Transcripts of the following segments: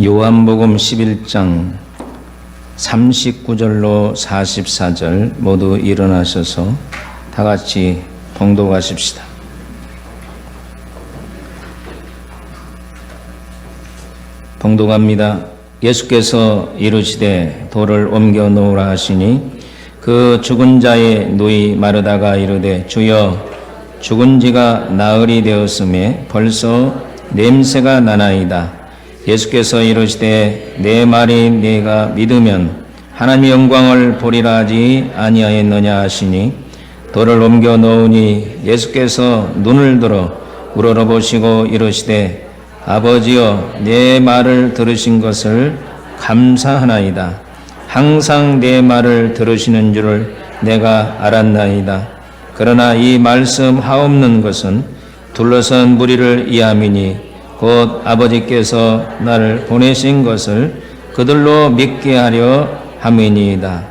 요한복음 11장 39절로 44절 모두 일어나셔서 다 같이 봉독하십시다. 봉독합니다. 예수께서 이르시되 돌을 옮겨 놓으라 하시니 그 죽은 자의 누이 마르다가 이르되 주여 죽은 지가 나흘이 되었음에 벌써 냄새가 나나이다. 예수께서 이르시되 내 말이 네가 믿으면 하나님의 영광을 보리라 하지 아니하였느냐 하시니 돌을 옮겨 놓으니 예수께서 눈을 들어 우러러보시고 이르시되 아버지여 내 말을 들으신 것을 감사하나이다. 항상 내 말을 들으시는 줄을 내가 알았나이다. 그러나 이 말씀 하옵는 것은 둘러선 무리를 이함이니 곧 아버지께서 나를 보내신 것을 그들로 믿게 하려 함이니이다.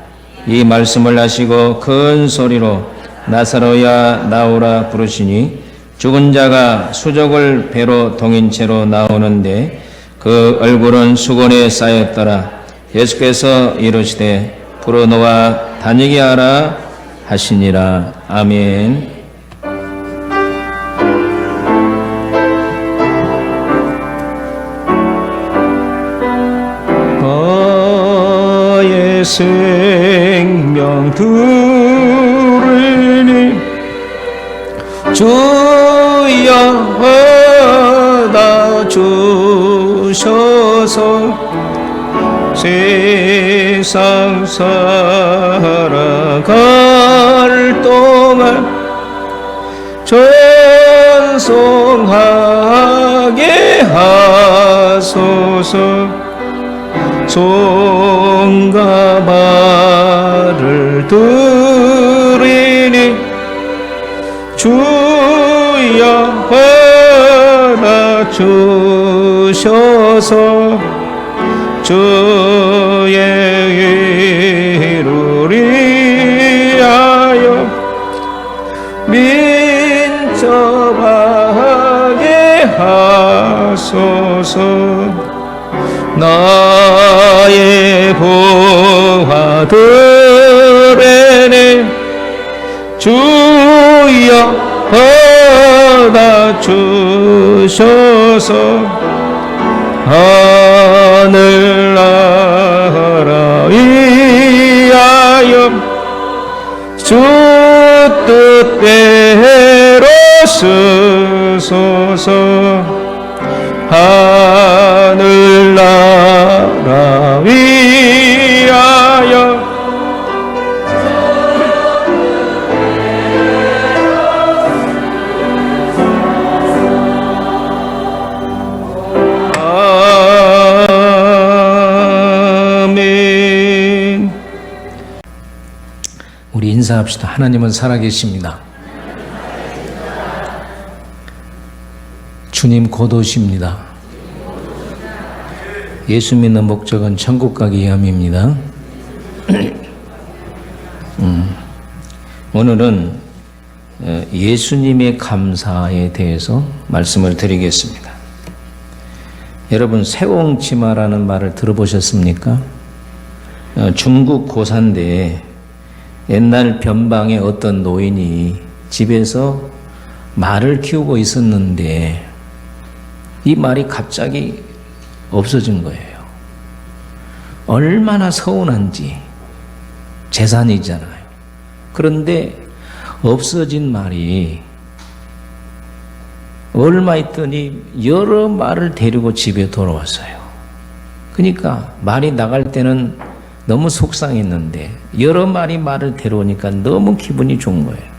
이 말씀을 하시고 큰 소리로 나사로야 나오라 부르시니 죽은 자가 수족을 배로 동인 채로 나오는데 그 얼굴은 수건에 쌓였더라. 예수께서 이르시되 불어넣어 다니게 하라 하시니라. 아멘. 나의 생명 들으니 주여 받아 주셔서 세상 살아갈 동안 전송하게 하소서. 손과 발을 들이니 주여 받아 주셔서 주의 이를 위하여 민첩하게 하소서. 나의 부하들에게 주여 받아 주셔서 하늘나라 위하여 주 뜻대로 쓰소서. 하늘나라 위하여 아멘. 우리 인사합시다. 하나님은 살아계십니다. 주님 곧 오십니다. 예수 믿는 목적은 천국 가기 위함입니다. 오늘은 예수님의 감사에 대해서 말씀을 드리겠습니다. 여러분 세옹치마라는 말을 들어보셨습니까? 중국 고산대에 옛날 변방의 어떤 노인이 집에서 말을 키우고 있었는데 이 말이 갑자기 없어진 거예요. 얼마나 서운한지. 재산이잖아요. 그런데 없어진 말이 얼마 있더니 여러 말을 데리고 집에 돌아왔어요. 그러니까 말이 나갈 때는 너무 속상했는데 여러 마리 말을 데려오니까 너무 기분이 좋은 거예요.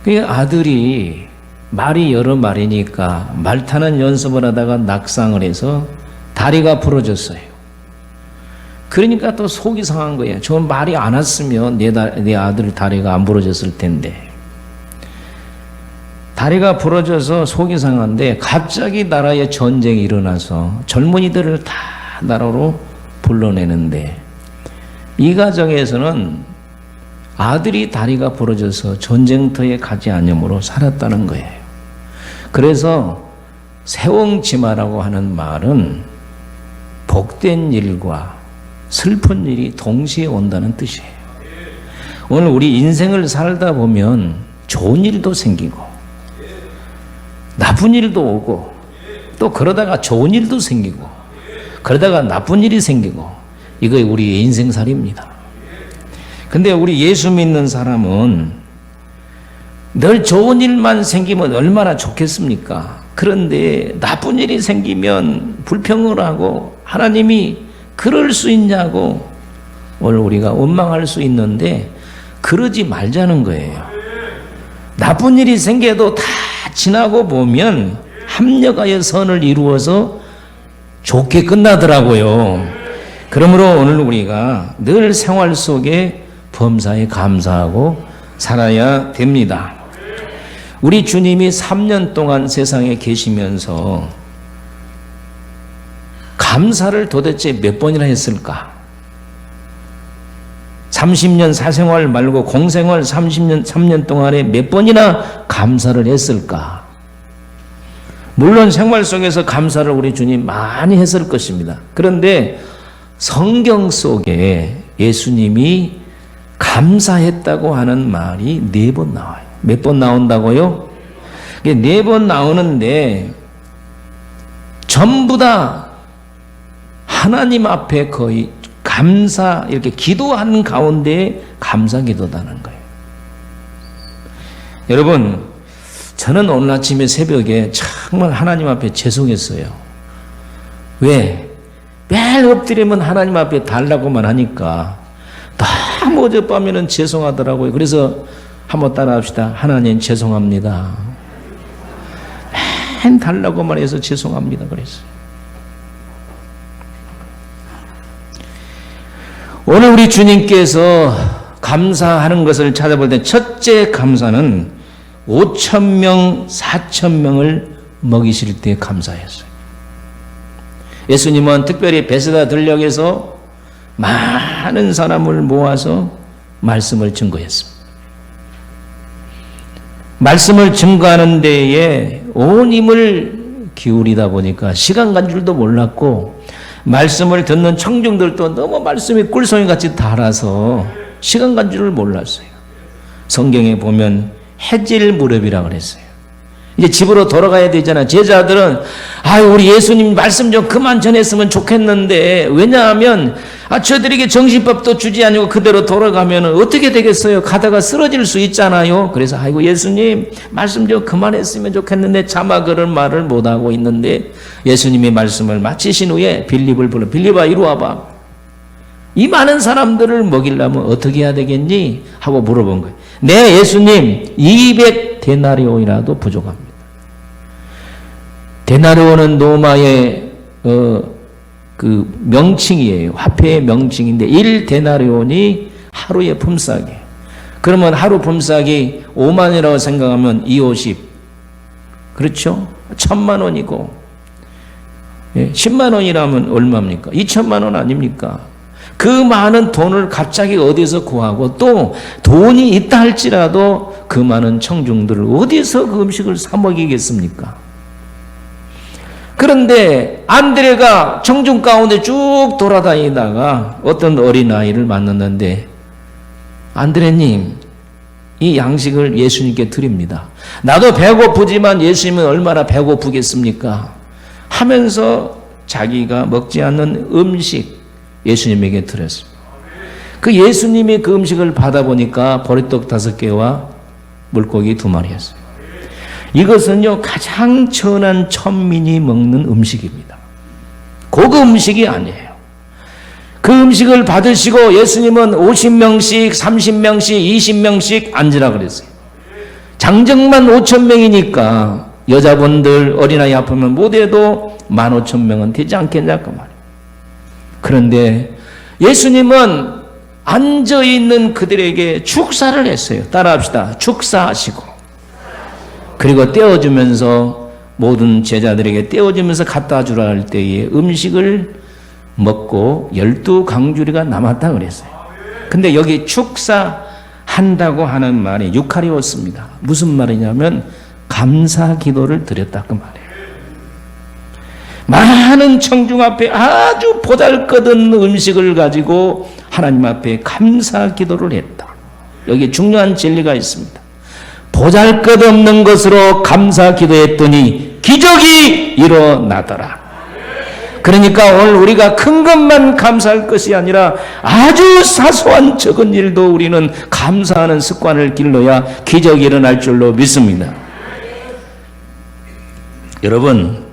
그 아들이 말이 여러 마리니까 말 타는 연습을 하다가 낙상을 해서 다리가 부러졌어요. 그러니까 또 속이 상한 거예요. 저 말이 안 왔으면 내 아들 다리가 안 부러졌을 텐데. 다리가 부러져서 속이 상한데 갑자기 나라에 전쟁이 일어나서 젊은이들을 다 나라로 불러내는데 이 가정에서는 아들이 다리가 부러져서 전쟁터에 가지 않으므로 살았다는 거예요. 그래서 세옹지마라고 하는 말은 복된 일과 슬픈 일이 동시에 온다는 뜻이에요. 오늘 우리 인생을 살다 보면 좋은 일도 생기고 나쁜 일도 오고 또 그러다가 좋은 일도 생기고 그러다가 나쁜 일이 생기고 이거 우리의 인생살이입니다. 근데 우리 예수 믿는 사람은 늘 좋은 일만 생기면 얼마나 좋겠습니까? 그런데 나쁜 일이 생기면 불평을 하고 하나님이 그럴 수 있냐고 오늘 우리가 원망할 수 있는데 그러지 말자는 거예요. 나쁜 일이 생겨도 다 지나고 보면 합력하여 선을 이루어서 좋게 끝나더라고요. 그러므로 오늘 우리가 늘 생활 속에 범사에 감사하고 살아야 됩니다. 우리 주님이 3년 동안 세상에 계시면서 감사를 도대체 몇 번이나 했을까? 30년 사생활 말고 공생활 3년 동안에 몇 번이나 감사를 했을까? 물론 생활 속에서 감사를 우리 주님 많이 했을 것입니다. 그런데 성경 속에 예수님이 감사했다고 하는 말이 4번 나와요. 몇 번 나온다고요? 4번 나오는데 전부 다 하나님 앞에 거의 감사, 이렇게 기도하는 가운데 감사 기도다는 거예요. 여러분, 저는 오늘 아침에 새벽에 정말 하나님 앞에 죄송했어요. 왜? 매일 엎드리면 하나님 앞에 달라고만 하니까 너무 어젯밤에는 죄송하더라고요. 그래서 한번 따라 합시다. 하나님 죄송합니다. 맨 달라고만 해서 죄송합니다. 그랬어요. 오늘 우리 주님께서 감사하는 것을 찾아볼 때 첫째 감사는 5,000명, 4,000명을 먹이실 때 감사했어요. 예수님은 특별히 베세다 들녘에서 많은 사람을 모아서 말씀을 증거했습니다. 말씀을 증거하는 데에 온 힘을 기울이다 보니까 시간 간 줄도 몰랐고 말씀을 듣는 청중들도 너무 말씀이 꿀송이같이 달아서 시간 간 줄을 몰랐어요. 성경에 보면 해질 무렵이라고 그랬어요. 이제 집으로 돌아가야 되잖아. 제자들은 우리 예수님 말씀 좀 그만 전했으면 좋겠는데 왜냐하면 저들에게 정신밥도 주지 아니고 그대로 돌아가면 어떻게 되겠어요? 가다가 쓰러질 수 있잖아요. 그래서 예수님 말씀 좀 그만했으면 좋겠는데 차마 그런 말을 못하고 있는데 예수님이 말씀을 마치신 후에 빌립을 불러 빌립아 이리 와봐. 이 많은 사람들을 먹이려면 어떻게 해야 되겠니? 하고 물어본 거예요. 네, 예수님 200데나리온이라도 부족합니다. 데나리온은 로마의 그 명칭이에요. 화폐의 명칭인데 1데나리온이 하루의 품삯이에요. 그러면 하루 품삯이 5만이라고 생각하면 250. 그렇죠? 1,000만 원이고 10만 원이라면 얼마입니까? 2천만 원 아닙니까? 그 많은 돈을 갑자기 어디서 구하고 또 돈이 있다 할지라도 그 많은 청중들을 어디서 그 음식을 사 먹이겠습니까? 그런데 안드레가 청중 가운데 쭉 돌아다니다가 어떤 어린아이를 만났는데 안드레님 이 양식을 예수님께 드립니다. 나도 배고프지만 예수님은 얼마나 배고프겠습니까? 하면서 자기가 먹지 않는 음식 예수님에게 드렸습니다. 그 예수님이 그 음식을 받아보니까 보리떡 5개와 물고기 2마리였어요. 이것은요 가장 천한 천민이 먹는 음식입니다. 고급 음식이 아니에요. 그 음식을 받으시고 예수님은 50명씩 30명씩 20명씩 앉으라 그랬어요. 장정만 5,000명이니까 여자분들 어린아이 아프면 못해도 15,000명은 되지 않겠냐 그 말이에요. 그런데 예수님은 앉아있는 그들에게 축사를 했어요. 따라합시다. 축사하시고 그리고 떼어주면서 모든 제자들에게 떼어주면서 갖다 주라 할 때에 음식을 먹고 12강주리가 남았다 그랬어요. 근데 여기 축사한다고 하는 말이 유카리오스입니다. 무슨 말이냐면 감사 기도를 드렸다 그 말이에요. 많은 청중 앞에 아주 보잘것없는 음식을 가지고 하나님 앞에 감사 기도를 했다. 여기 중요한 진리가 있습니다. 보잘것없는 것으로 감사 기도했더니 기적이 일어나더라. 그러니까 오늘 우리가 큰 것만 감사할 것이 아니라 아주 사소한 적은 일도 우리는 감사하는 습관을 길러야 기적이 일어날 줄로 믿습니다. 여러분,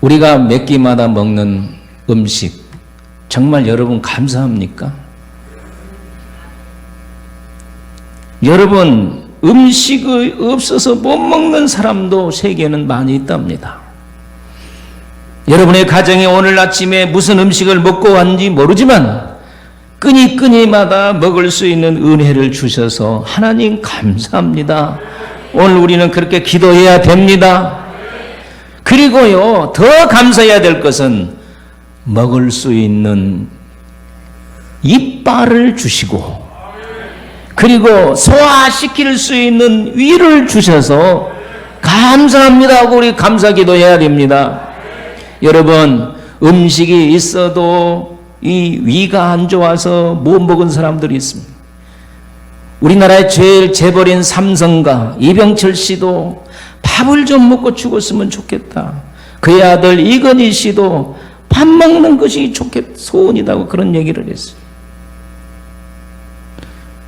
우리가 몇 끼마다 먹는 음식 정말 여러분 감사합니까? 여러분, 음식이 없어서 못 먹는 사람도 세계에는 많이 있답니다. 여러분의 가정에 오늘 아침에 무슨 음식을 먹고 왔는지 모르지만 끈이끈이마다 먹을 수 있는 은혜를 주셔서 하나님 감사합니다. 오늘 우리는 그렇게 기도해야 됩니다. 그리고요, 더 감사해야 될 것은 먹을 수 있는 이빨을 주시고 그리고 소화시킬 수 있는 위를 주셔서 감사합니다 하고 우리 감사 기도해야 됩니다. 여러분, 음식이 있어도 이 위가 안 좋아서 못 먹은 사람들이 있습니다. 우리나라의 제일 재벌인 삼성가 이병철 씨도 밥을 좀 먹고 죽었으면 좋겠다. 그의 아들 이건희 씨도 밥 먹는 것이 소원이다고 그런 얘기를 했어요.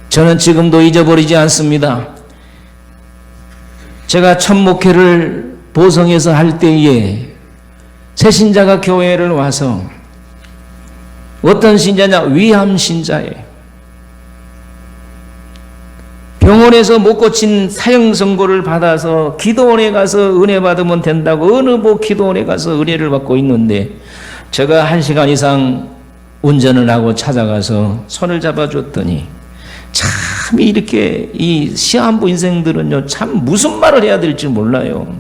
저는 지금도 잊어버리지 않습니다. 제가 첫 목회를 보성에서 할 때에 새 신자가 교회를 와서 어떤 신자냐? 위암 신자예요. 병원에서 못 고친 사형 선고를 받아서 기도원에 가서 은혜 받으면 된다고 어느 기도원에 가서 은혜를 받고 있는데 제가 1시간 이상 운전을 하고 찾아가서 손을 잡아줬더니 참 이렇게 이 시한부 인생들은요 참 무슨 말을 해야 될지 몰라요.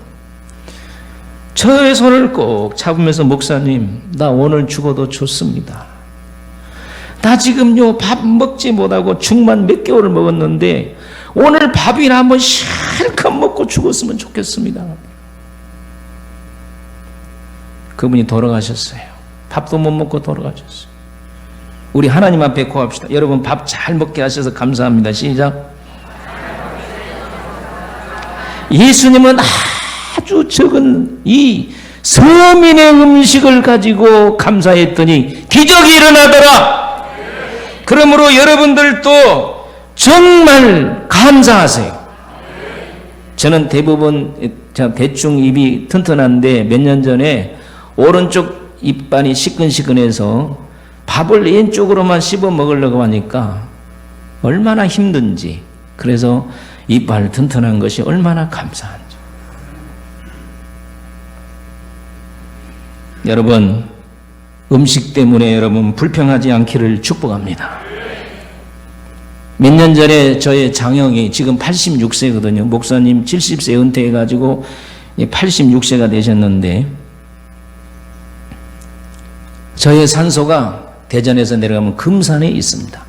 저의 손을 꼭 잡으면서 목사님, 나 오늘 죽어도 좋습니다. 나 지금요 밥 먹지 못하고 죽만 몇 개월을 먹었는데 오늘 밥이나 한번 실컷 먹고 죽었으면 좋겠습니다. 그분이 돌아가셨어요. 밥도 못 먹고 돌아가셨어요. 우리 하나님 앞에 고합시다. 여러분 밥 잘 먹게 하셔서 감사합니다. 시작. 예수님은 아주 적은 이 서민의 음식을 가지고 감사했더니 기적이 일어나더라. 그러므로 여러분들도 정말 감사하세요. 저는 대부분 대충 입이 튼튼한데 몇 년 전에 오른쪽 입안이 시큰시큰해서 밥을 왼쪽으로만 씹어 먹으려고 하니까 얼마나 힘든지, 그래서 이빨 튼튼한 것이 얼마나 감사한지. 여러분, 음식 때문에 여러분 불평하지 않기를 축복합니다. 몇 년 전에 저의 장형이 지금 86세거든요. 목사님 70세 은퇴해가지고 86세가 되셨는데 저의 산소가 대전에서 내려가면 금산에 있습니다.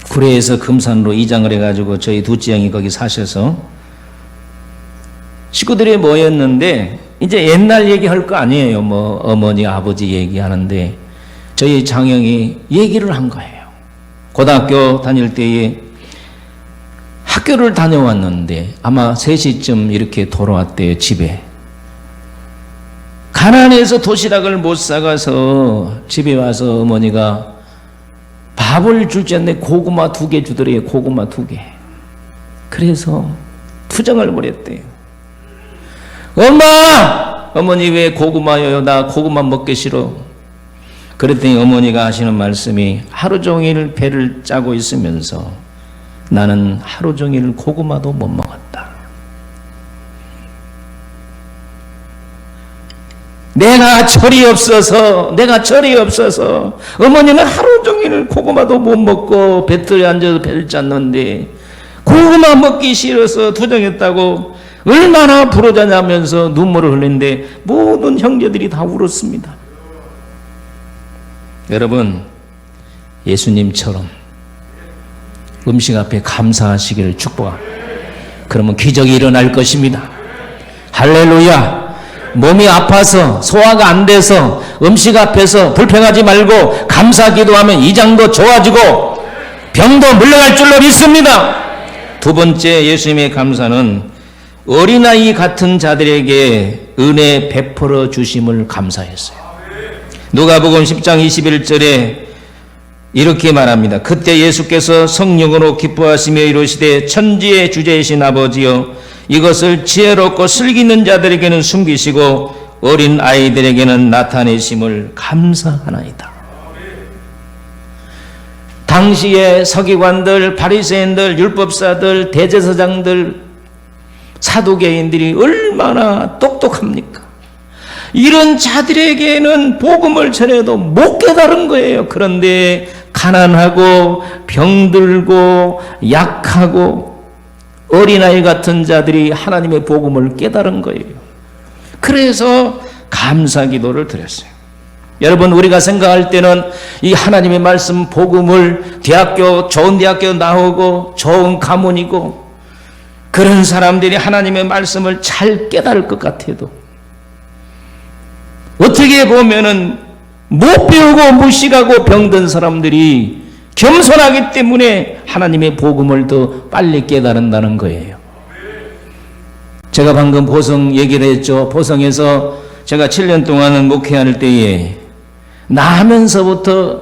구례에서 금산으로 이장을 해가지고 저희 둘째 형이 거기 사셔서 식구들이 모였는데 이제 옛날 얘기할 거 아니에요. 뭐 어머니 아버지 얘기하는데 저희 장형이 얘기를 한 거예요. 고등학교 다닐 때에 학교를 다녀왔는데 아마 3시쯤 이렇게 돌아왔대요. 집에 가난해서 도시락을 못 사가서 집에 와서 어머니가 밥을 줄지 않는데 고구마 2개 주더래요. 고구마 2개. 그래서 투정을 벌였대요. 엄마! 어머니 왜 고구마요? 나 고구마 먹기 싫어. 그랬더니 어머니가 하시는 말씀이 하루 종일 배를 짜고 있으면서 나는 하루 종일 고구마도 못 먹었다. 내가 철이 없어서 어머니는 하루 종일 고구마도 못 먹고 뱃들에 앉아서 배를 짰는데 고구마 먹기 싫어서 투정했다고 얼마나 부러졌냐면서 눈물을 흘리는데 모든 형제들이 다 울었습니다. 여러분, 예수님처럼 음식 앞에 감사하시기를 축복합니다. 그러면 기적이 일어날 것입니다. 할렐루야. 몸이 아파서 소화가 안 돼서 음식 앞에서 불평하지 말고 감사 기도하면 이장도 좋아지고 병도 물러갈 줄로 믿습니다. 두 번째 예수님의 감사는 어린아이 같은 자들에게 은혜 베풀어 주심을 감사했어요. 누가복음 10장 21절에 이렇게 말합니다. 그때 예수께서 성령으로 기뻐하시며 이르시되 천지의 주제이신 아버지여 이것을 지혜롭고 슬기 있는 자들에게는 숨기시고 어린 아이들에게는 나타내심을 감사하나이다. 당시의 서기관들, 바리새인들, 율법사들, 대제사장들, 사두개인들이 얼마나 똑똑합니까? 이런 자들에게는 복음을 전해도 못 깨달은 거예요. 그런데 가난하고 병들고 약하고 어린아이 같은 자들이 하나님의 복음을 깨달은 거예요. 그래서 감사 기도를 드렸어요. 여러분, 우리가 생각할 때는 이 하나님의 말씀 복음을 좋은 대학교 나오고 좋은 가문이고 그런 사람들이 하나님의 말씀을 잘 깨달을 것 같아도 어떻게 보면은 못 배우고 무식하고 병든 사람들이 겸손하기 때문에 하나님의 복음을 더 빨리 깨달은다는 거예요. 제가 방금 보성 얘기를 했죠. 보성에서 제가 7년 동안은 목회할 때에 나면서부터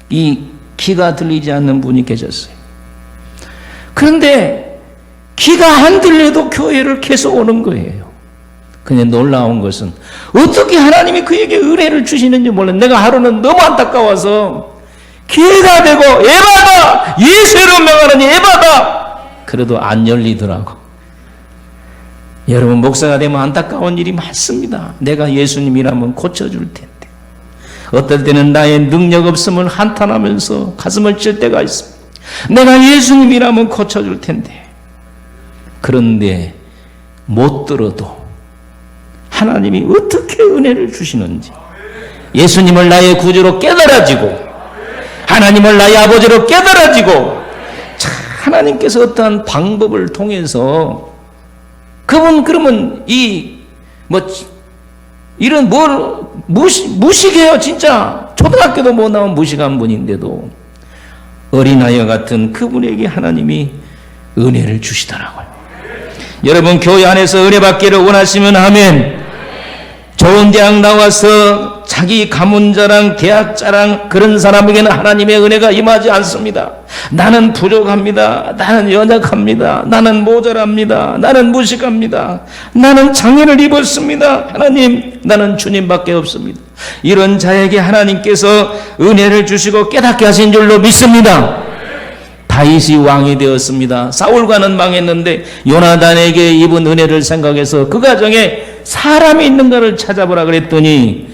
이 귀가 들리지 않는 분이 계셨어요. 그런데 귀가 안 들려도 교회를 계속 오는 거예요. 그냥 놀라운 것은 어떻게 하나님이 그에게 은혜를 주시는지 몰라요. 내가 하루는 너무 안타까워서 기회가 되고 에바다! 예수로 명하느니 에바다! 그래도 안 열리더라고. 여러분, 목사가 되면 안타까운 일이 많습니다. 내가 예수님이라면 고쳐줄 텐데 어떨 때는 나의 능력 없음을 한탄하면서 가슴을 칠 때가 있습니다. 내가 예수님이라면 고쳐줄 텐데 그런데 못 들어도 하나님이 어떻게 은혜를 주시는지 예수님을 나의 구주로 깨달아지고 하나님을 나의 아버지로 깨달아지고 하나님께서 어떠한 방법을 통해서 그러면 이런 무식해요. 진짜 초등학교도 못 나온 무식한 분인데도 어린아이와 같은 그분에게 하나님이 은혜를 주시더라고요. 여러분, 교회 안에서 은혜 받기를 원하시면 아멘. 좋은 대학 나와서 자기 가문 자랑, 대학 자랑 그런 사람에게는 하나님의 은혜가 임하지 않습니다. 나는 부족합니다. 나는 연약합니다. 나는 모자랍니다. 나는 무식합니다. 나는 장애를 입었습니다. 하나님, 나는 주님밖에 없습니다. 이런 자에게 하나님께서 은혜를 주시고 깨닫게 하신 줄로 믿습니다. 다윗이 왕이 되었습니다. 사울과는 망했는데 요나단에게 입은 은혜를 생각해서 그 가정에 사람이 있는가를 찾아보라 그랬더니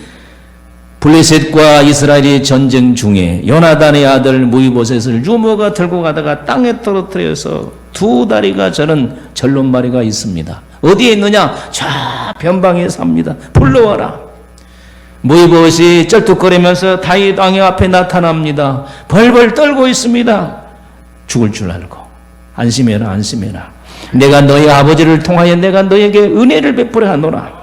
블레셋과 이스라엘의 전쟁 중에 요나단의 아들 무이보셋을 유모가 들고 가다가 땅에 떨어뜨려서 두 다리가 저는 절름발이가 있습니다. 어디에 있느냐? 저 변방에 삽니다. 불러와라. 무이보셋이 쩔뚝거리면서 다윗 왕의 앞에 나타납니다. 벌벌 떨고 있습니다. 죽을 줄 알고 안심해라, 안심해라. 내가 너희 아버지를 통하여 내가 너에게 은혜를 베풀어 하노라.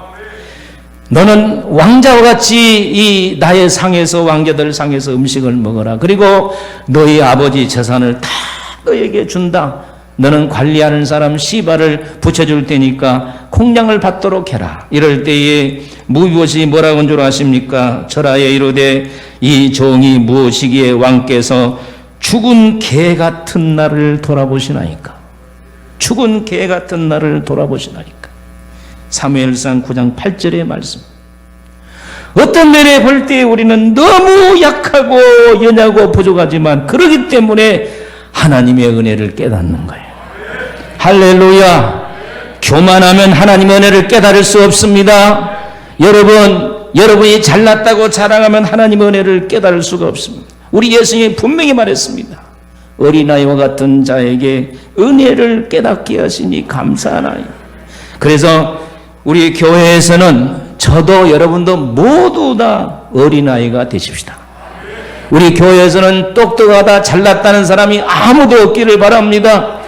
너는 왕자와 같이 이 나의 상에서 왕자들 상에서 음식을 먹어라. 그리고 너희 아버지 재산을 다 너에게 준다. 너는 관리하는 사람 시바를 붙여줄 테니까 공량을 받도록 해라. 이럴 때에 무엇이 뭐라고 한 줄 아십니까? 절하에 이르되 이 종이 무엇이기에 왕께서 죽은 개 같은 나를 돌아보시나이까. 죽은 개 같은 나를 돌아보시나이까. 사무엘상 9장 8절의 말씀. 어떤 면에 볼 때 우리는 너무 약하고 연약하고 부족하지만 그러기 때문에 하나님의 은혜를 깨닫는 거예요. 할렐루야. 교만하면 하나님의 은혜를 깨달을 수 없습니다. 여러분이 잘났다고 자랑하면 하나님의 은혜를 깨달을 수가 없습니다. 우리 예수님이 분명히 말했습니다. 어린아이와 같은 자에게 은혜를 깨닫게 하시니 감사하나이. 그래서 우리 교회에서는 저도 여러분도 모두 다 어린아이가 되십시다. 우리 교회에서는 똑똑하다 잘났다는 사람이 아무도 없기를 바랍니다.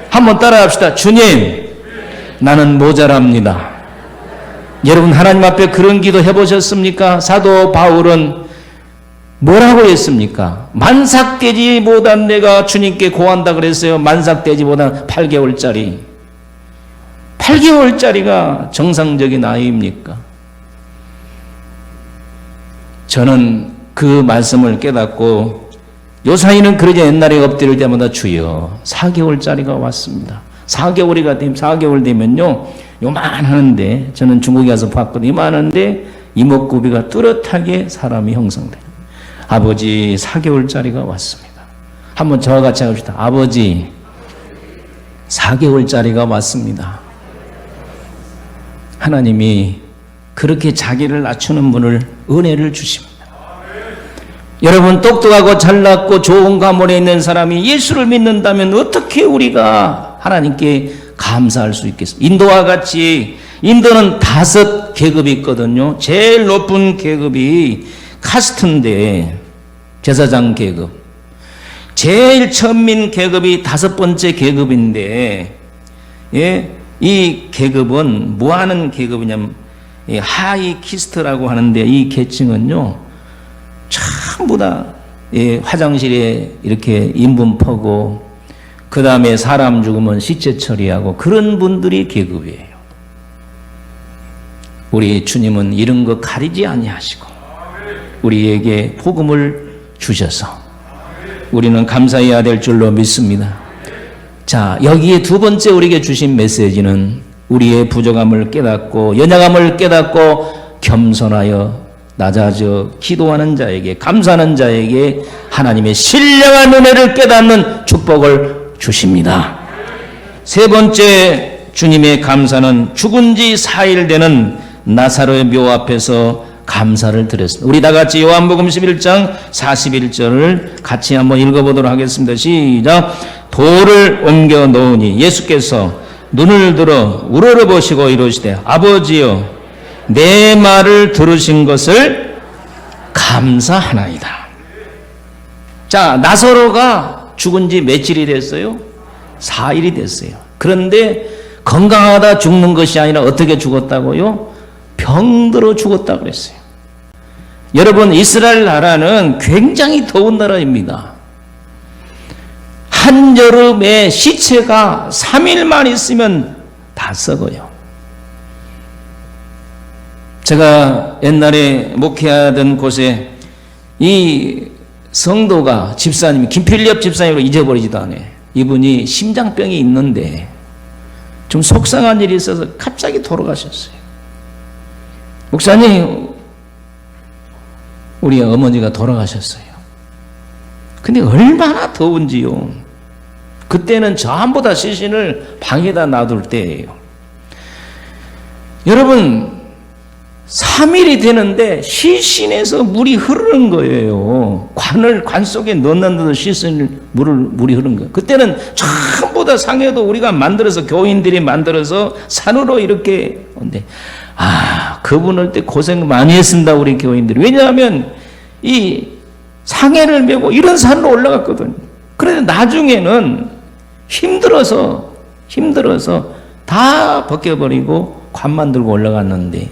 한번 따라합시다. 주님, 나는 모자랍니다. 여러분 하나님 앞에 그런 기도 해보셨습니까? 사도 바울은 뭐라고 했습니까? 만삭되지 못한 내가 주님께 고한다 그랬어요. 만삭되지 못한 8개월짜리. 8개월짜리가 정상적인 아이입니까? 저는 그 말씀을 깨닫고 요사이는 그러자 옛날에 엎드릴 때마다 주여 4개월짜리가 왔습니다. 4개월 되면요 요만하는데, 저는 중국에 가서 봤거든요. 요만한데 이목구비가 뚜렷하게 사람이 형성돼요. 아버지 4개월짜리가 왔습니다. 한번 저와 같이 합시다. 아버지 4개월짜리가 왔습니다. 하나님이 그렇게 자기를 낮추는 분을 은혜를 주십니다. 여러분 똑똑하고 잘났고 좋은 가문에 있는 사람이 예수를 믿는다면 어떻게 우리가 하나님께 감사할 수 있겠습니까? 인도와 같이, 인도는 5계급이 있거든요. 제일 높은 계급이 카스트인데, 제사장 계급. 제일 천민 계급이 5번째 계급인데, 예, 이 계급은 뭐 하는 계급이냐면 하이 키스트라고 하는데, 이 계층은요 전부 다 화장실에 이렇게 인분 퍼고 그 다음에 사람 죽으면 시체 처리하고 그런 분들이 계급이에요. 우리 주님은 이런 거 가리지 아니하시고 우리에게 복음을 주셔서 우리는 감사해야 될 줄로 믿습니다. 자, 여기에 두 번째 우리에게 주신 메시지는 우리의 부족함을 깨닫고 연약함을 깨닫고 겸손하여 낮아져 기도하는 자에게, 감사하는 자에게 하나님의 신령한 은혜를 깨닫는 축복을 주십니다. 세 번째 주님의 감사는 죽은 지 4일 되는 나사로의 묘 앞에서 감사를 드렸습니다. 우리 다 같이 요한복음 11장 41절을 같이 한번 읽어보도록 하겠습니다. 시작. 돌을 옮겨 놓으니 예수께서 눈을 들어 우러러보시고 이르시되 아버지여 내 말을 들으신 것을 감사하나이다. 자, 나사로가 죽은 지 며칠이 됐어요? 4일이 됐어요. 그런데 건강하다 죽는 것이 아니라 어떻게 죽었다고요? 병들어 죽었다고 그랬어요. 여러분, 이스라엘 나라는 굉장히 더운 나라입니다. 한여름에 시체가 3일만 있으면 다 썩어요. 제가 옛날에 목회하던 곳에 이 성도가, 집사님이, 김필엽 집사님을 잊어버리지도 않아요. 이분이 심장병이 있는데 좀 속상한 일이 있어서 갑자기 돌아가셨어요. 목사님, 우리 어머니가 돌아가셨어요. 근데 얼마나 더운지요. 그때는 전부 시신을 방에다 놔둘 때예요. 여러분, 3일이 되는데 시신에서 물이 흐르는 거예요. 관 속에 넣는데도 물이 흐르는 거예요. 그때는 전부 다 상에도 우리가 만들어서, 교인들이 만들어서 산으로 이렇게 온대. 그분을 때 고생 많이 했습니다, 우리 교인들이. 왜냐하면 이 상해를 메고 이런 산으로 올라갔거든요. 그런데 나중에는 힘들어서 다 벗겨버리고 관만 들고 올라갔는데,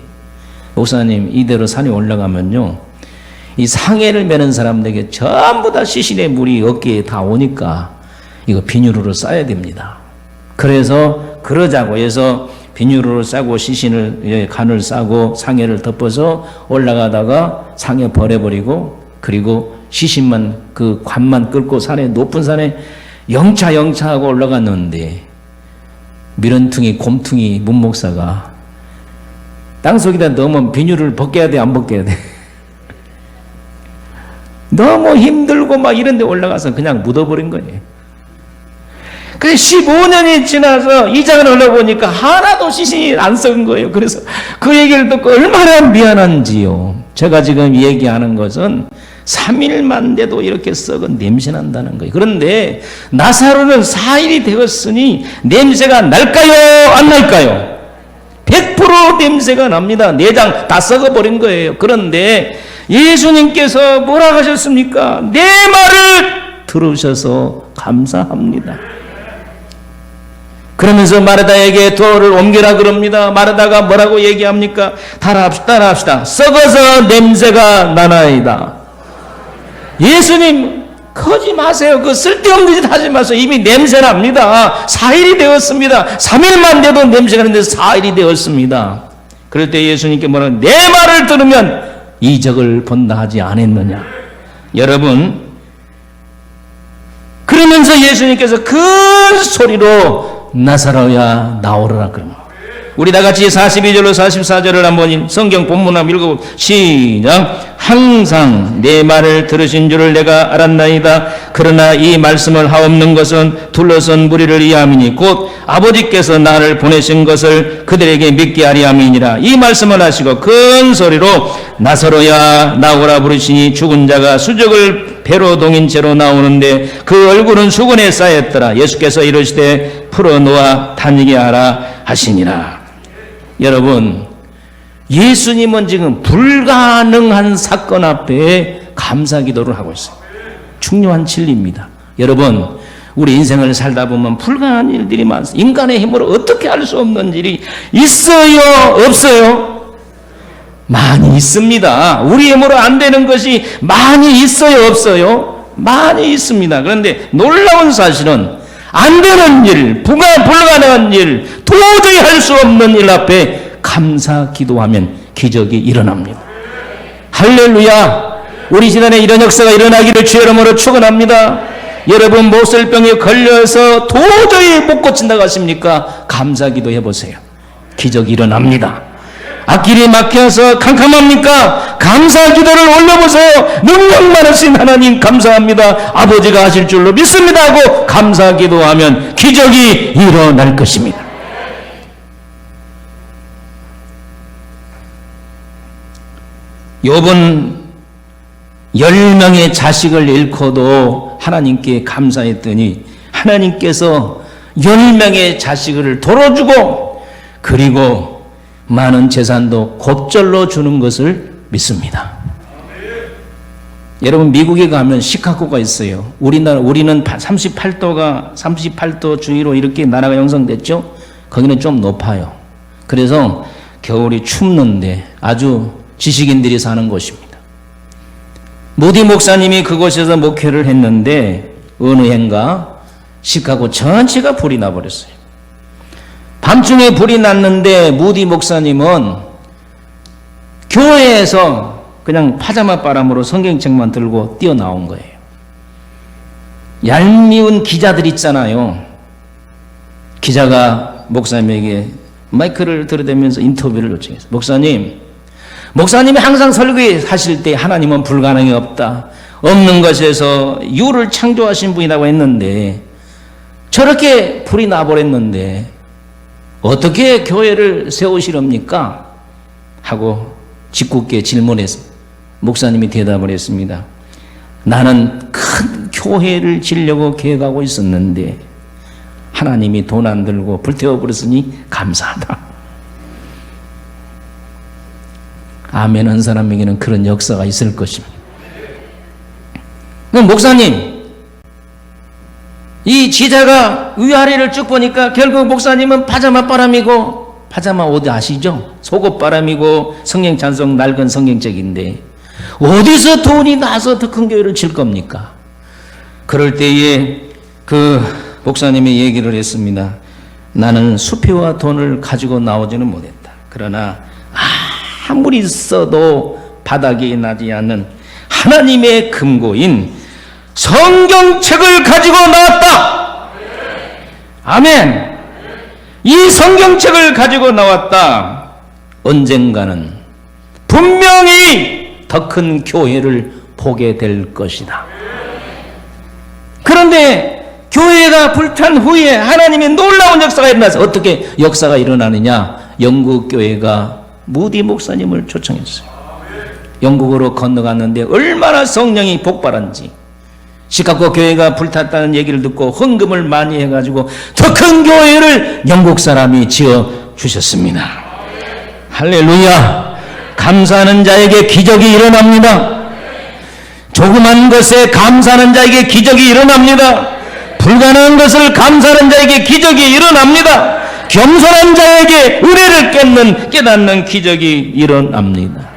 목사님, 이대로 산에 올라가면요, 이 상해를 메는 사람들에게 전부 다 시신의 물이 어깨에 다 오니까 이거 비닐으로 싸야 됩니다. 그래서 그러자고 해서 비닐으로 싸고 시신을, 간을 싸고 상해를 덮어서 올라가다가 상해 버려버리고, 그리고 시신만, 그 관만 끌고 산에, 높은 산에 영차하고 올라갔는데, 미련퉁이 곰퉁이 문목사가 땅속에다 넣으면 비닐을 벗겨야 돼, 안 벗겨야 돼? 너무 힘들고 막 이런 데 올라가서 그냥 묻어버린 거예요. 그래서 15년이 지나서 이장을 올라보니까 하나도 시신이 안 썩은 거예요. 그래서 그 얘기를 듣고 얼마나 미안한지요. 제가 지금 얘기하는 것은 3일만 돼도 이렇게 썩은 냄새 난다는 거예요. 그런데 나사로는 4일이 되었으니 냄새가 날까요? 안 날까요? 100% 냄새가 납니다. 내장 다 썩어버린 거예요. 그런데 예수님께서 뭐라 하셨습니까? 내 말을 들으셔서 감사합니다. 그러면서 마르다에게 돌을 옮겨라 그럽니다. 마르다가 뭐라고 얘기합니까? 따라합시다. 썩어서 냄새가 나나이다. 예수님, 거지 마세요. 그 쓸데없는 짓 하지 마세요. 이미 냄새 납니다. 4일이 되었습니다. 3일만 돼도 냄새가 나는데 4일이 되었습니다. 그럴 때 예수님께 뭐라고, 내 말을 들으면 이적을 본다 하지 않았느냐. 여러분, 그러면서 예수님께서 큰 소리로 나사로야 나오라 그럽니다. 우리 다 같이 42절로 44절을 한번 성경 본문 한번 읽어봅시다. 시작. 항상 내 말을 들으신 줄을 내가 알았나이다. 그러나 이 말씀을 하옵는 것은 둘러선 무리를 위함이니 곧 아버지께서 나를 보내신 것을 그들에게 믿게 하리 함이니라. 이 말씀을 하시고 큰 소리로 나사로야 나오라 부르시니 죽은 자가 수족을 배로 동인 채로 나오는데 그 얼굴은 수건에 쌓였더라. 예수께서 이르시되 풀어놓아 다니게 하라 하시니라. 여러분, 예수님은 지금 불가능한 사건 앞에 감사기도를 하고 있어요. 중요한 진리입니다. 여러분, 우리 인생을 살다 보면 불가능한 일들이 많습니다. 인간의 힘으로 어떻게 할 수 없는 일이 있어요? 없어요? 많이 있습니다. 우리 힘으로 안 되는 것이 많이 있어요? 없어요? 많이 있습니다. 그런데 놀라운 사실은 안 되는 일, 불가능한 일, 도저히 할 수 없는 일 앞에 감사 기도하면 기적이 일어납니다. 할렐루야. 우리 시간에 이런 역사가 일어나기를 주의 이름으로 축원합니다. 여러분, 모슬병에 걸려서 도저히 못 고친다고 하십니까? 감사 기도 해보세요. 기적이 일어납니다. 앞길이 막혀서 캄캄합니까? 감사 기도를 올려보세요. 능력 많으신 하나님 감사합니다. 아버지가 하실 줄로 믿습니다 하고 감사 기도하면 기적이 일어날 것입니다. 욥은 10명의 자식을 잃고도 하나님께 감사했더니 하나님께서 10명의 자식을 도로주고 그리고 많은 재산도 곧절로 주는 것을 믿습니다. 여러분, 미국에 가면 시카고가 있어요. 우리는 38도 주위로 이렇게 나라가 형성됐죠. 거기는 좀 높아요. 그래서 겨울이 춥는데 아주 지식인들이 사는 곳입니다. 모디 목사님이 그곳에서 목회를 했는데 어느 해인가 시카고 전체가 불이 나버렸어요. 밤중에 불이 났는데 무디 목사님은 교회에서 그냥 파자마 바람으로 성경책만 들고 뛰어나온 거예요. 얄미운 기자들 있잖아요. 기자가 목사님에게 마이크를 들이대면서 인터뷰를 요청했어요. 목사님이 항상 설교하실 때 하나님은 불가능이 없다. 없는 것에서 유를 창조하신 분이라고 했는데 저렇게 불이 나버렸는데 어떻게 교회를 세우시렵니까? 하고 짓궂게 질문했습니다. 목사님이 대답을 했습니다. 나는 큰 교회를 지으려고 계획하고 있었는데 하나님이 돈 안 들고 불태워버렸으니 감사하다. 아멘 한 사람에게는 그런 역사가 있을 것입니다. 그럼 목사님, 이 지자가 위아래를 쭉 보니까 결국 목사님은 파자마 바람이고, 파자마 옷 아시죠? 속옷 바람이고 성경 찬송 낡은 성경책인데 어디서 돈이 나서 더 큰 교회를 질 겁니까? 그럴 때에 그 목사님이 얘기를 했습니다. 나는 수표와 돈을 가지고 나오지는 못했다. 그러나 아무리 써도 바닥이 나지 않는 하나님의 금고인 성경책을 가지고 나왔다. 아멘. 이 성경책을 가지고 나왔다. 언젠가는 분명히 더 큰 교회를 보게 될 것이다. 그런데 교회가 불탄 후에 하나님의 놀라운 역사가 일어나서 어떻게 역사가 일어나느냐? 영국 교회가 무디 목사님을 초청했어요. 영국으로 건너갔는데 얼마나 성령이 복발한지, 시카고 교회가 불탔다는 얘기를 듣고 헌금을 많이 해가지고 더 큰 교회를 영국 사람이 지어 주셨습니다. 할렐루야. 감사하는 자에게 기적이 일어납니다. 조그만 것에 감사하는 자에게 기적이 일어납니다. 불가능한 것을 감사하는 자에게 기적이 일어납니다. 겸손한 자에게 은혜를 깨닫는 기적이 일어납니다.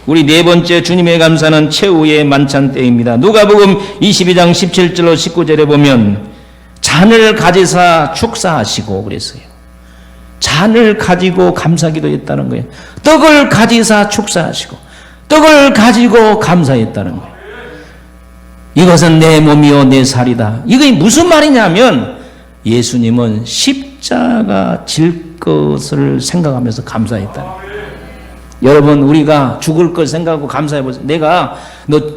우리 네 번째 주님의 감사는 최후의 만찬 때입니다. 누가복음 22장 17절로 19절에 보면 잔을 가지사 축사하시고 그랬어요. 잔을 가지고 감사기도 했다는 거예요. 떡을 가지사 축사하시고 떡을 가지고 감사했다는 거예요. 이것은 내 몸이요 내 살이다. 이게 무슨 말이냐면 예수님은 십자가 질 것을 생각하면서 감사했다는 거예요. 여러분, 우리가 죽을 것 생각하고 감사해 보세요.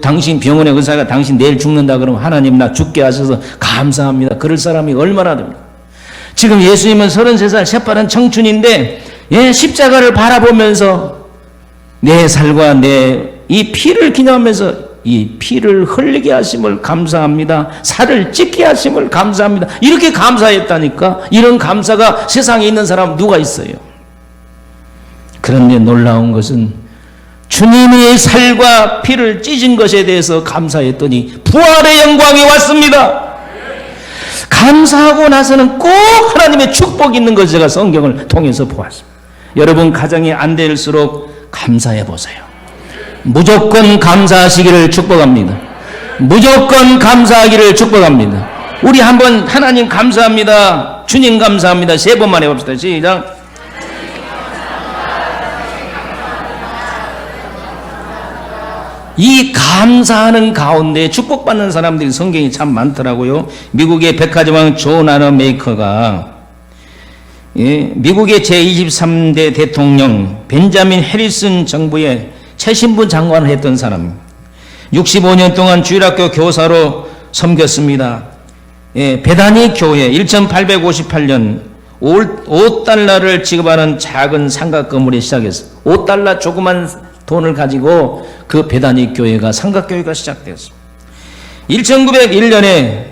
당신 병원의 의사가 당신 내일 죽는다 그러면 하나님 나 죽게 하셔서 감사합니다. 그럴 사람이 얼마나 됩니까? 지금 예수님은 33살 새파란 청춘인데 십자가를 바라보면서 내 살과 내 이 피를 기념하면서 이 피를 흘리게 하심을 감사합니다. 살을 찢게 하심을 감사합니다. 이렇게 감사했다니까. 이런 감사가 세상에 있는 사람 누가 있어요? 그런데 놀라운 것은 주님이 살과 피를 찢은 것에 대해서 감사했더니 부활의 영광이 왔습니다. 감사하고 나서는 꼭 하나님의 축복이 있는 것을 제가 성경을 통해서 보았습니다. 여러분 가정이 안 될수록 감사해 보세요. 무조건 감사하시기를 축복합니다. 무조건 감사하기를 축복합니다. 우리 한번 하나님 감사합니다. 주님 감사합니다. 3번만 해봅시다. 시작. 이 감사하는 가운데 축복받는 사람들이 성경이 참 많더라고요. 미국의 백화점왕 존 아너 메이커가 미국의 제23대 대통령 벤자민 해리슨 정부의 최신부 장관을 했던 사람, 65년 동안 주일학교 교사로 섬겼습니다. 베다니 교회 1858년 5달러를 지급하는 작은 삼각 건물이 시작했어요. 5달러 조그만 돈을 가지고 그 베다니 교회가 삼각교회가 시작되었습니다. 1901년에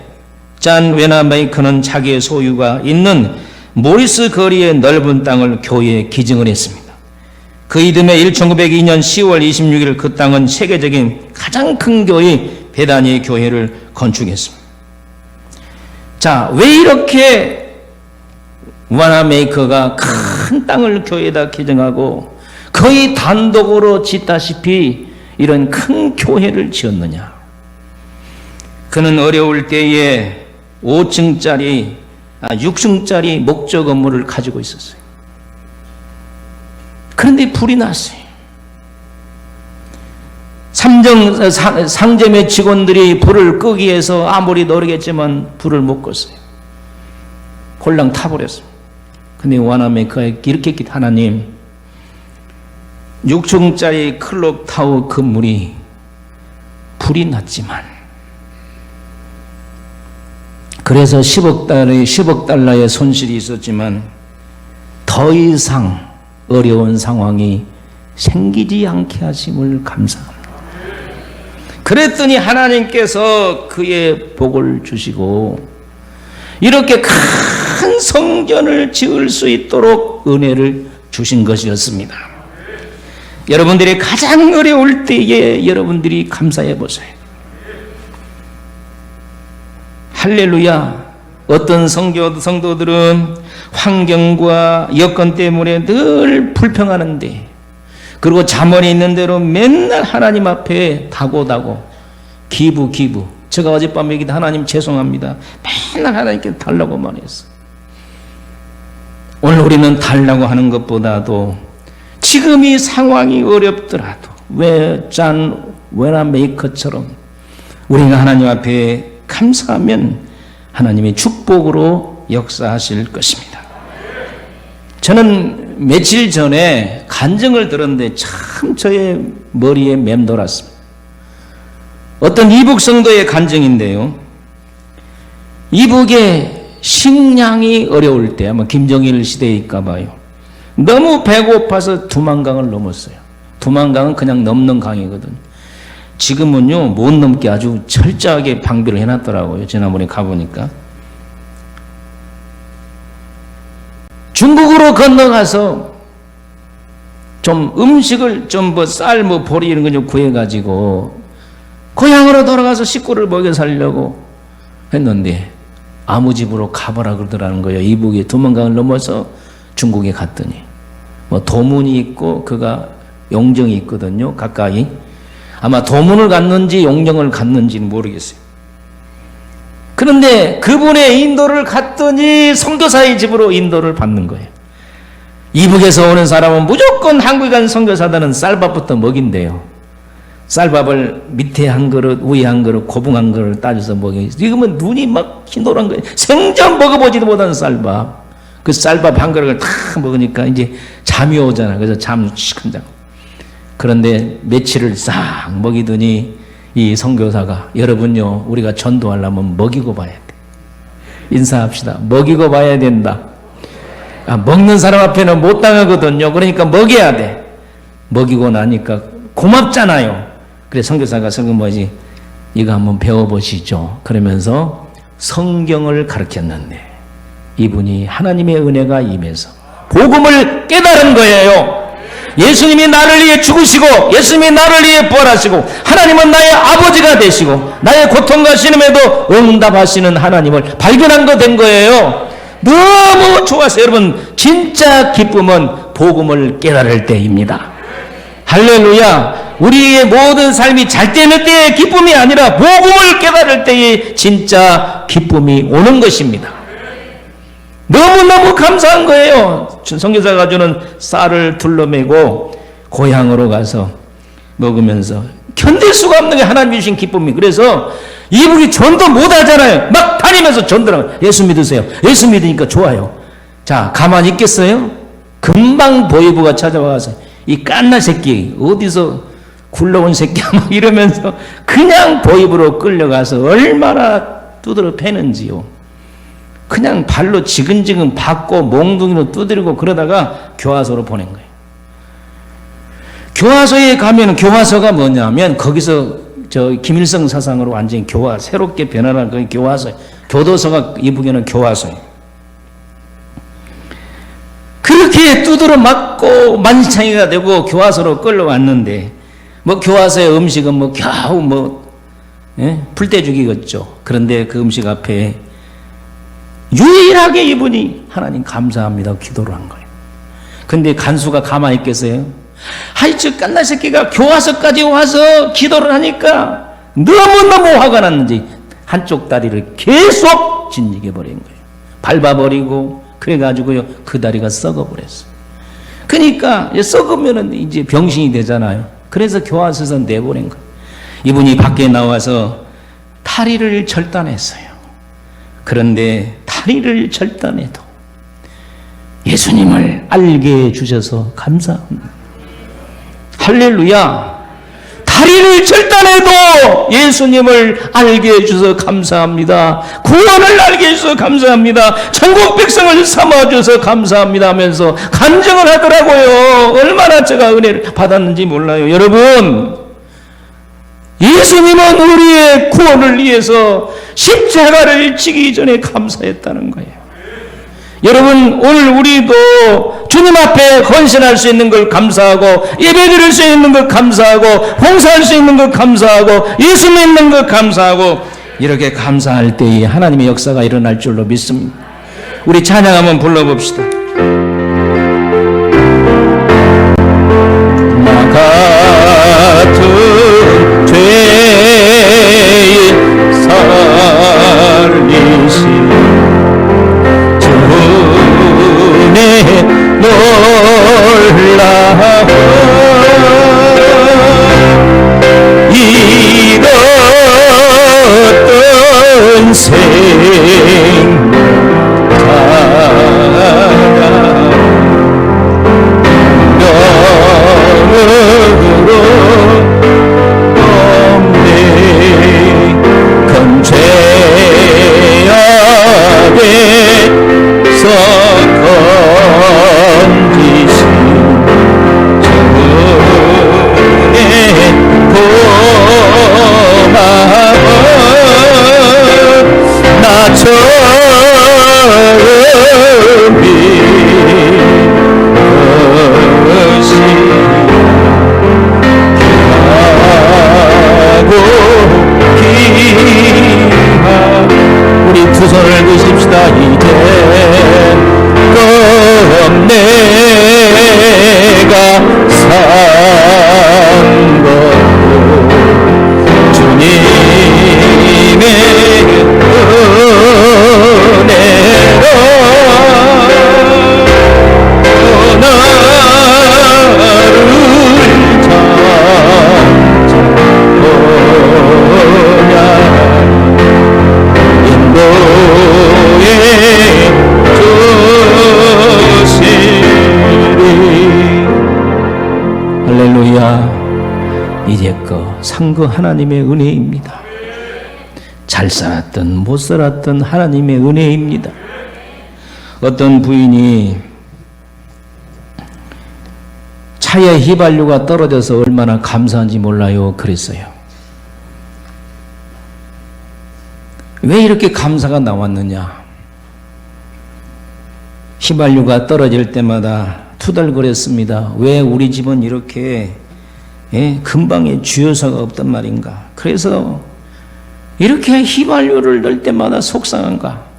잔 웨나메이커는 자기의 소유가 있는 모리스 거리의 넓은 땅을 교회에 기증을 했습니다. 그 이듬해 1902년 10월 26일 그 땅은 세계적인 가장 큰 교회 베다니 교회를 건축했습니다. 자, 왜 이렇게 웨나메이커가 큰 땅을 교회에다 기증하고 거의 단독으로 짓다시피 이런 큰 교회를 지었느냐? 그는 어려울 때에 6층짜리 목조 건물을 가지고 있었어요. 그런데 불이 났어요. 상점의 직원들이 불을 끄기 위해서 아무리 노력했지만 불을 못 껐어요. 홀랑 타버렸어요. 근데 웨나메이커가 이렇게 하나님, 6층짜리 클록타워 건물이 불이 났지만 그래서 10억 달러의 손실이 있었지만 더 이상 어려운 상황이 생기지 않게 하심을 감사합니다. 그랬더니 하나님께서 그의 복을 주시고 이렇게 큰 성전을 지을 수 있도록 은혜를 주신 것이었습니다. 여러분들이 가장 어려울 때에 여러분들이 감사해 보세요. 할렐루야. 어떤 성도들은 환경과 여건 때문에 늘 불평하는데, 그리고 자문이 있는 대로 맨날 하나님 앞에 다고다고 기부. 제가 어젯밤 얘기도 하나님 죄송합니다. 맨날 하나님께 달라고 말했어. 오늘 우리는 달라고 하는 것보다도 지금 이 상황이 어렵더라도 잔 웨나메이커처럼 우리가 하나님 앞에 감사하면 하나님의 축복으로 역사하실 것입니다. 저는 며칠 전에 간증을 들었는데 참 저의 머리에 맴돌았습니다. 어떤 이북 성도의 간증인데요. 이북에 식량이 어려울 때, 아마 김정일 시대일까 봐요. 너무 배고파서 두만강을 넘었어요. 두만강은 그냥 넘는 강이거든. 지금은요, 못 넘게 아주 철저하게 방비를 해놨더라고요. 지난번에 가보니까. 중국으로 건너가서 좀 음식을 쌀, 보리 이런 거 좀 구해가지고 고향으로 돌아가서 식구를 먹여 살려고 했는데 아무 집으로 가보라 그러더라는 거예요. 이북이 두만강을 넘어서 중국에 갔더니 뭐 도문이 있고 그가 용정이 있거든요. 가까이. 아마 도문을 갔는지 용정을 갔는지는 모르겠어요. 그런데 그분의 인도를 갔더니 선교사의 집으로 인도를 받는 거예요. 이북에서 오는 사람은 무조건 한국에 간 선교사들은 쌀밥부터 먹인대요. 쌀밥을 밑에 한 그릇, 위에 한 그릇, 고붕 한 그릇 따져서 먹여요. 이거면 눈이 막 흰노란 거예요. 생전 먹어보지도 못한 쌀밥. 그 쌀밥 한 그릇을 다 먹으니까 이제 잠이 오잖아. 그래서 잠 치큰 자고. 그런데 며칠을 싹 먹이더니 이 선교사가 여러분요, 우리가 전도하려면 먹이고 봐야 돼. 인사합시다. 먹이고 봐야 된다. 먹는 사람 앞에는 못 당하거든요. 그러니까 먹여야 돼. 먹이고 나니까 고맙잖아요. 그래서 선교사가 뭐지? 이거 한번 배워보시죠. 그러면서 성경을 가르쳤는데 이분이 하나님의 은혜가 임해서 복음을 깨달은 거예요. 예수님이 나를 위해 죽으시고 예수님이 나를 위해 부활하시고 하나님은 나의 아버지가 되시고 나의 고통과 신음에도 응답하시는 하나님을 발견한 거 된 거예요. 너무 좋았어요. 여러분, 진짜 기쁨은 복음을 깨달을 때입니다. 할렐루야. 우리의 모든 삶이 잘 되는 때의 기쁨이 아니라 복음을 깨달을 때의 진짜 기쁨이 오는 것입니다. 너무너무 감사한 거예요. 선교사가 주는 쌀을 둘러매고 고향으로 가서 먹으면서 견딜 수가 없는 게 하나님 주신 기쁨이. 그래서 이분이 전도 못 하잖아요. 막 다니면서 전도를. 예수 믿으세요. 예수 믿으니까 좋아요. 자, 가만히 있겠어요? 금방 보이부가 찾아와서 이 깐나 새끼 어디서 굴러온 새끼야 막 이러면서 그냥 보이부로 끌려가서 얼마나 두드려 패는지요. 그냥 발로 지근지근 받고 몽둥이로 두드리고 그러다가 교화소로 보낸 거예요. 교화소에 가면 교화소가 뭐냐면 거기서 김일성 사상으로 완전히 새롭게 변화한 그 교화소, 교도소가 이북에는 교화소예요. 그렇게 두드려 맞고 만시창이가 되고 교화소로 끌려왔는데 뭐 교화소의 음식은 뭐 겨우 풀떼죽이겠죠. 그런데 그 음식 앞에 유일하게 이분이 하나님 감사합니다 기도를 한 거예요. 근데 간수가 가만히 있겠어요? 저 깐나 새끼가 교화소까지 와서 기도를 하니까 너무너무 화가 났는지 한쪽 다리를 계속 짓이겨 버린 거예요. 밟아버리고 그래가지고요 그 다리가 썩어버렸어요. 그러니까 썩으면 이제 병신이 되잖아요. 그래서 교화소에서 내보낸 거예요. 이분이 밖에 나와서 다리를 절단했어요. 그런데 다리를 절단해도 예수님을 알게 해주셔서 감사합니다. 할렐루야. 다리를 절단해도 예수님을 알게 해주셔서 감사합니다. 구원을 알게 해주셔서 감사합니다. 천국 백성을 삼아주셔서 감사합니다 하면서 간증을 하더라고요. 얼마나 제가 은혜를 받았는지 몰라요. 여러분, 예수님은 우리의 구원을 위해서 십자가를 지기 전에 감사했다는 거예요. 여러분, 오늘 우리도 주님 앞에 헌신할 수 있는 걸 감사하고 예배드릴 수 있는 걸 감사하고 봉사할 수 있는 걸 감사하고 예수 믿는 걸 감사하고 이렇게 감사할 때에 하나님의 역사가 일어날 줄로 믿습니다. 우리 찬양 한번 불러봅시다. 나 같은 죄인 살리신 놀라워 잃었던 생명 영으로 없네 건 죄악에서 건지신 주의 고마워 나처럼 이것이 하고 기하 우리 두 손을 드시 나 이제 꼭 내가 산 것도 주님의 은혜로 나를 찾아오냐 인도에 주시리. 할렐루야. 이제껏 산 거 하나님의 은혜입니다. 잘 살았든 못 살았든 하나님의 은혜입니다. 어떤 부인이 차에 휘발유가 떨어져서 얼마나 감사한지 몰라요 그랬어요. 왜 이렇게 감사가 나왔느냐? 휘발유가 떨어질 때마다 투덜거렸습니다. 왜 우리 집은 이렇게 금방에 주유소가 없단 말인가? 그래서 이렇게 휘발유를 넣을 때마다 속상한가?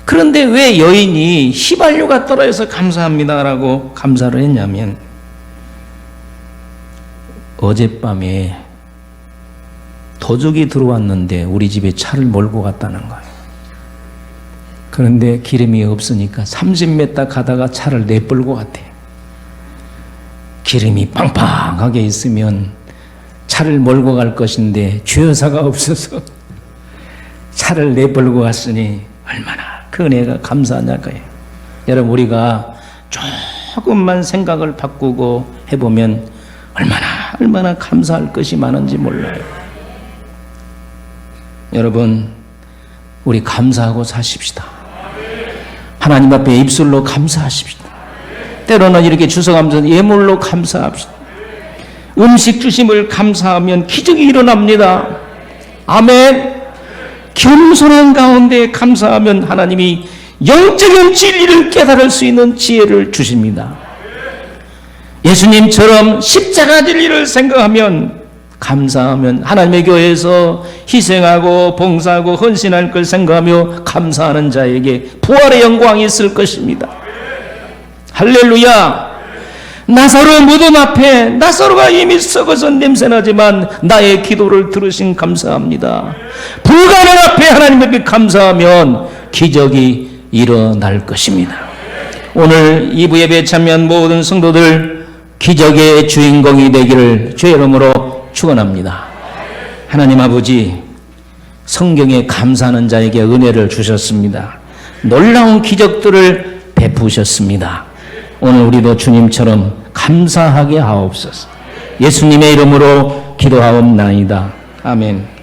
그런데 왜 여인이 휘발유가 떨어져서 감사합니다라고 감사를 했냐면 어젯밤에 도둑이 들어왔는데 우리 집에 차를 몰고 갔다는 거예요. 그런데 기름이 없으니까 30m 가다가 차를 내끌고 갔대. 기름이 빵빵하게 있으면 차를 몰고 갈 것인데 주유소가 없어서 차를 내끌고 갔으니 얼마나 그 은혜가 감사하냐 거예요. 여러분 우리가 조금만 생각을 바꾸고 해보면 얼마나 감사할 것이 많은지 몰라요. 여러분 우리 감사하고 사십시다. 하나님 앞에 입술로 감사하십시다. 때로는 이렇게 주워가면서 예물로 감사합시다. 음식 주심을 감사하면 기적이 일어납니다. 아멘. 겸손한 가운데 감사하면 하나님이 영적인 진리를 깨달을 수 있는 지혜를 주십니다. 예수님처럼 십자가 진리를 생각하면 감사하면 하나님의 교회에서 희생하고 봉사하고 헌신할 걸 생각하며 감사하는 자에게 부활의 영광이 있을 것입니다. 할렐루야. 나사로 무덤 앞에 나사로가 이미 썩어서 냄새나지만 나의 기도를 들으신 감사합니다. 불가능 앞에 하나님께 감사하면 기적이 일어날 것입니다. 오늘 2부 예배에 참여한 모든 성도들 기적의 주인공이 되기를 주의 이름으로 축원합니다. 하나님 아버지, 성경에 감사하는 자에게 은혜를 주셨습니다. 놀라운 기적들을 베푸셨습니다. 오늘 우리도 주님처럼 감사하게 하옵소서. 예수님의 이름으로 기도하옵나이다. 아멘.